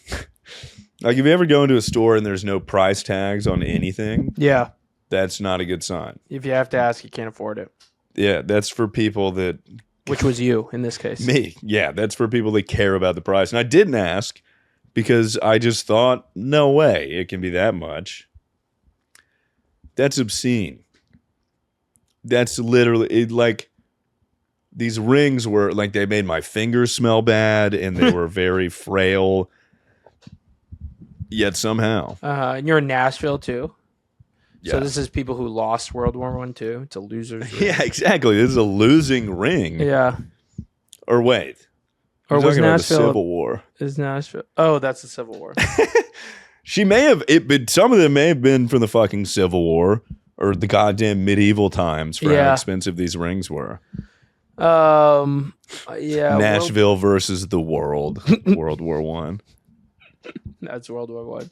Like, if you ever go into a store and there's no price tags on anything, yeah, that's not a good sign. If you have to ask, you can't afford it. Yeah, that's for people that... Which was you in this case. Me. Yeah, that's for people that care about the price. And I didn't ask because I just thought, no way it can be that much. That's obscene. That's literally... like, these rings were... like, they made my fingers smell bad, and they were very frail. Yet somehow. And you're in Nashville, too? Yeah. So this is people who lost World War I too. It's a loser's ring. Yeah, exactly. This is a losing ring. Yeah. Or wait. Or We're was talking about the Nashville Civil War. Is Nashville? Oh, that's the Civil War. She may have but some of them may have been from the fucking Civil War or the goddamn medieval times for how expensive these rings were. Yeah. Nashville versus the world. World War One. That's World War One.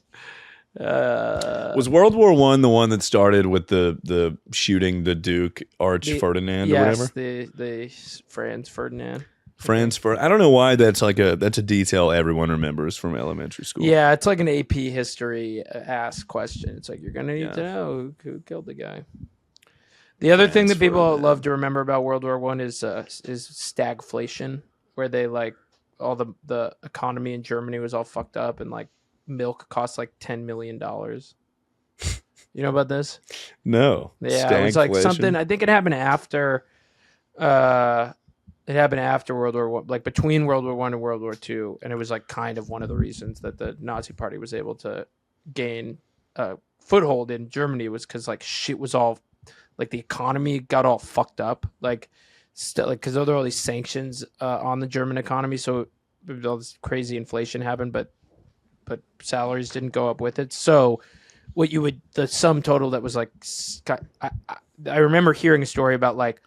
Was World War One the one that started with the shooting the Duke Ferdinand or whatever? the Franz Ferdinand. I don't know why that's a detail everyone remembers from elementary school. Yeah, it's like an AP history asked question. It's like you're gonna need to know who killed the guy. The other thing that people love to remember about World War One is stagflation, where they like all the economy in Germany was all fucked up and like milk cost like $10 million. You know about this? No. Yeah, it was like something. I think it happened after. It happened after World War One, like between World War One and World War Two, and it was like kind of one of the reasons that the Nazi Party was able to gain a foothold in Germany was because like shit was all like the economy got all fucked up, like because there were all these sanctions on the German economy, so all this crazy inflation happened, but salaries didn't go up with it. So the sum total that was like, I remember hearing a story about like.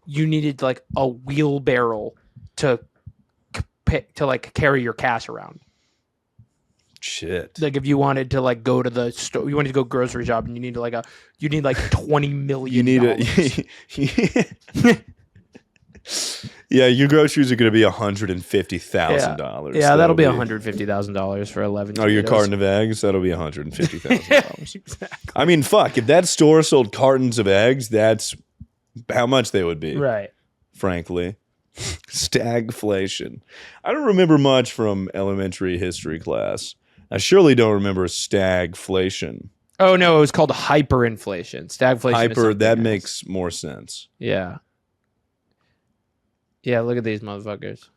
You needed like a wheelbarrow to like carry your cash around. Shit. Like if you wanted to like go to the store, you wanted to go grocery shop, and you need like $20 million. You need Yeah, your groceries are going to be $150,000. Yeah, that'll be $150,000 for 11. Oh, your carton of eggs, that'll be $150,000. Exactly. I mean, fuck, if that store sold cartons of eggs, that's how much they would be. Right. Frankly. Stagflation. I don't remember much from elementary history class. I surely don't remember stagflation. Oh, no, it was called hyperinflation. Stagflation. That makes more sense. Yeah. Yeah, look at these motherfuckers.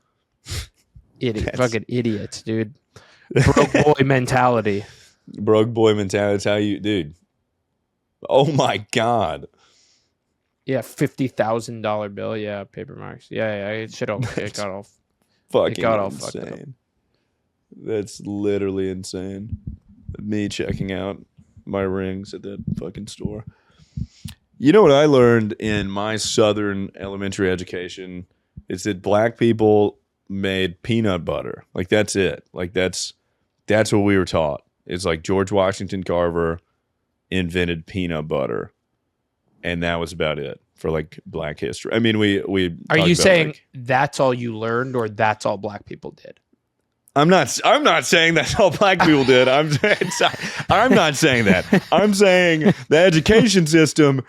Fucking idiots, dude. Broke boy mentality. Broke boy mentality. That's how you, dude. Oh my God. Yeah, $50,000 bill. Yeah, paper marks. Yeah, it got all fucking fucked up. That's literally insane. Me checking out my rings at that fucking store. You know what I learned in my Southern elementary education is that black people made peanut butter. Like that's it. Like that's what we were taught. It's like George Washington Carver invented peanut butter. And that was about it for like black history. I mean, we are you saying that's all you learned or that's all black people did? I'm not saying that's all black people did. I'm not saying that. I'm saying the education system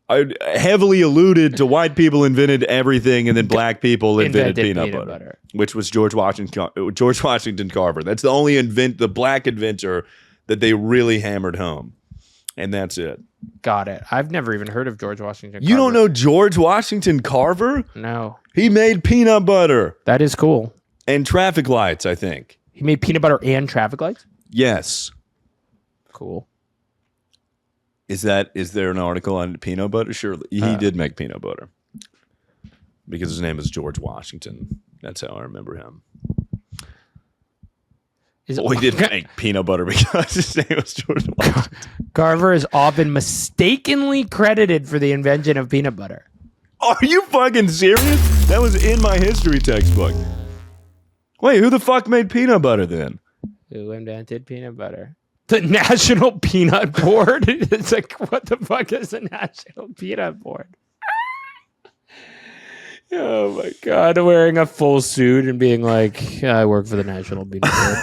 heavily alluded to white people invented everything and then black people invented peanut butter, which was George Washington Carver. That's the only the black inventor that they really hammered home. And that's it. Got it. I've never even heard of George Washington Carver. You don't know George Washington Carver? No. He made peanut butter. That is cool. And traffic lights, I think. He made peanut butter and traffic lights? Yes. Cool. Is there an article on peanut butter? Sure. He did make peanut butter. Because his name is George Washington. That's how I remember him. He didn't make peanut butter because his name was George Washington. Carver is often mistakenly credited for the invention of peanut butter. Are you fucking serious? That was in my history textbook. Wait, who the fuck made peanut butter then? Who invented peanut butter? The National Peanut Board? It's like, what the fuck is the National Peanut Board? Oh my God, wearing a full suit and being like, I work for the National Peanut Board.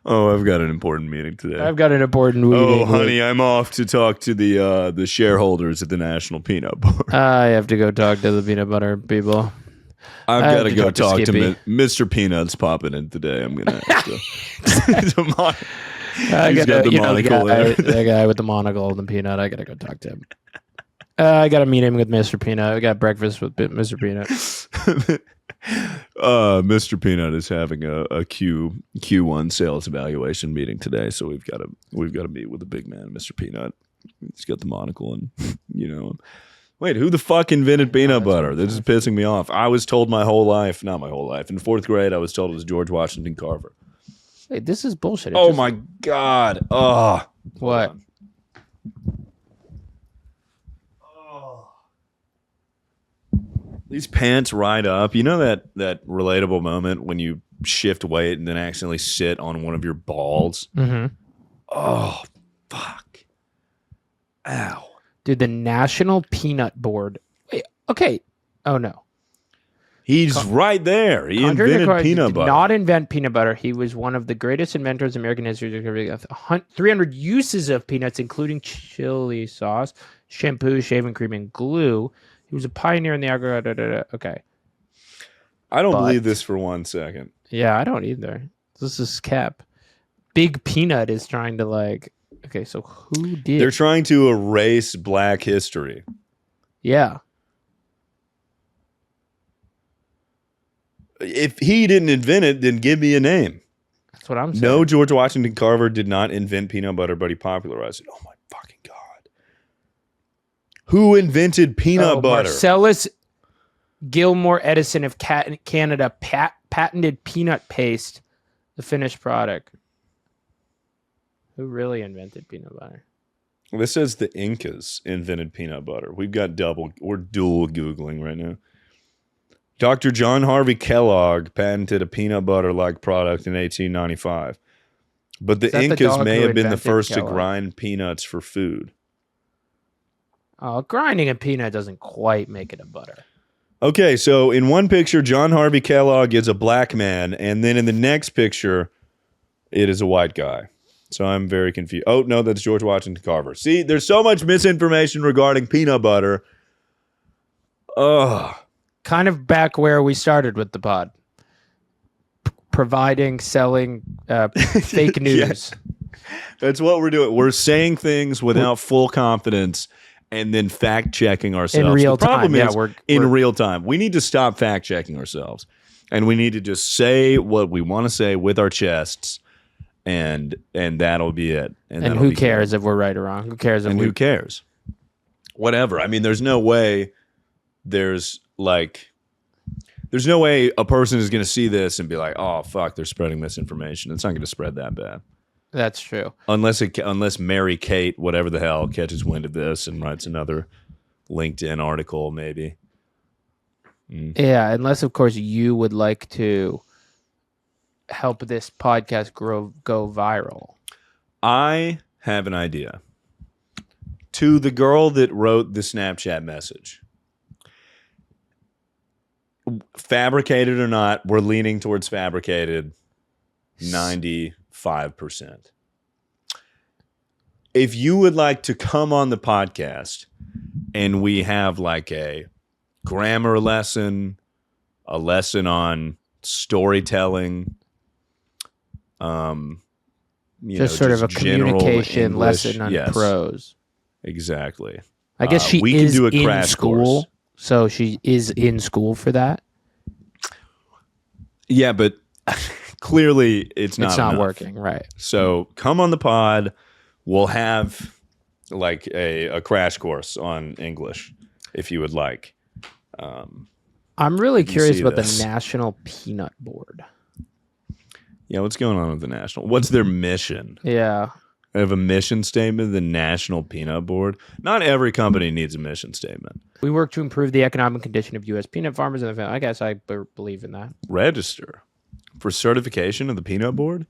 Oh, I've got an important meeting today. I've got an important meeting. Oh, honey, I'm off to talk to the shareholders at the National Peanut Board. I have to go talk to the peanut butter people. I've got to go talk to Mr. Peanut's popping in today. I'm going to have to. He's got the monocle there. The guy with the monocle and the peanut. I got to go talk to him. I got to meet him with Mr. Peanut. I got breakfast with Mr. Peanut. Mr. Peanut is having a Q1 sales evaluation meeting today, so we've got to meet with the big man, Mr. Peanut. He's got the monocle and, Wait, who the fuck invented peanut butter? This is pissing me off. I was told not my whole life. In 4th grade, I was told it was George Washington Carver. Wait, this is bullshit. My God. Oh. What? These pants ride up. You know that relatable moment when you shift weight and then accidentally sit on one of your balls? Mm-hmm. Oh, fuck. Ow. Dude, the National Peanut Board. Wait, okay. Oh, no. He's right there. He invented peanut butter. Did not invent peanut butter. He was one of the greatest inventors in American history. 300 uses of peanuts, including chili sauce, shampoo, shaving cream, and glue. He was a pioneer in the agriculture. Okay. I don't believe this for 1 second. Yeah, I don't either. This is cap. Big Peanut is trying to okay, so who did? They're trying to erase Black history. Yeah. If he didn't invent it, then give me a name. That's what I'm saying. No, George Washington Carver did not invent peanut butter, but he popularized it. Oh my fucking God. Who invented peanut butter? Marcellus Gilmore Edison of Canada patented peanut paste, the finished product. Who really invented peanut butter? This says the Incas invented peanut butter. We're dual Googling right now. Dr. John Harvey Kellogg patented a peanut butter-like product in 1895. But the Incas may have been the first to grind peanuts for food. Oh, grinding a peanut doesn't quite make it a butter. Okay, so in one picture, John Harvey Kellogg is a black man, and then in the next picture, it is a white guy. So I'm very confused. Oh, no, that's George Washington Carver. See, there's so much misinformation regarding peanut butter. Ugh. Kind of back where we started with the pod. Selling fake news. Yeah. That's what we're doing. We're saying things without full confidence and then fact-checking ourselves. In real time. The problem is, we're in real time. We need to stop fact-checking ourselves. And we need to just say what we want to say with our chests, and that'll be it. And who cares if we're right or wrong? Who cares? Who cares? Whatever. I mean, there's no way a person is going to see this and be like, oh, fuck, they're spreading misinformation. It's not going to spread that bad. That's true. Unless Mary Kate, whatever the hell, catches wind of this and writes another LinkedIn article, maybe. Yeah, unless, of course, you would like to help this podcast go viral. I have an idea. To the girl that wrote the Snapchat message. Fabricated or not, we're leaning towards fabricated 95%. If you would like to come on the podcast and we have like a grammar lesson, a lesson on storytelling, just sort of a communication English, lesson on prose. Exactly. I guess she we is can do a in crash school. Course. So she is in school for that? Yeah, but clearly it's not working, right? So come on the pod. We'll have like a crash course on English if you would like. I'm really curious about the National Peanut Board. Yeah, what's going on with the National? What's their mission? Yeah. I have a mission statement, the National Peanut Board. Not every company needs a mission statement. We work to improve the economic condition of U.S. peanut farmers. And I guess I believe in that. Register for certification of the Peanut Board?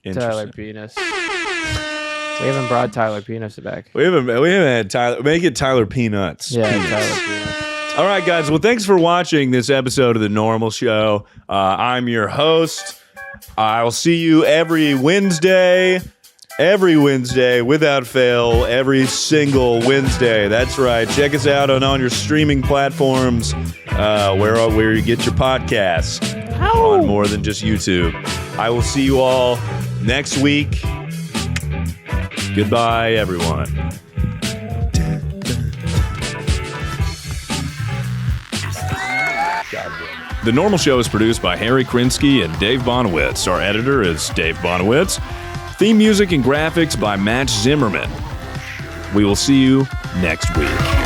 Tyler Penis. We haven't brought Tyler Penis back. We haven't had Tyler. Make it Tyler Peanuts. Yeah, Tyler Penis. All right, guys. Well, thanks for watching this episode of The Normal Show. I'm your host. I'll see you every Wednesday without fail, every single Wednesday. That's right. Check us out on your streaming platforms where you get your podcasts on more than just YouTube. I will see you all next week. Goodbye, everyone. The Normal Show is produced by Harry Krinsky and Dave Bonowitz. Our editor is Dave Bonowitz. Theme music and graphics by Matt Zimmerman. We will see you next week.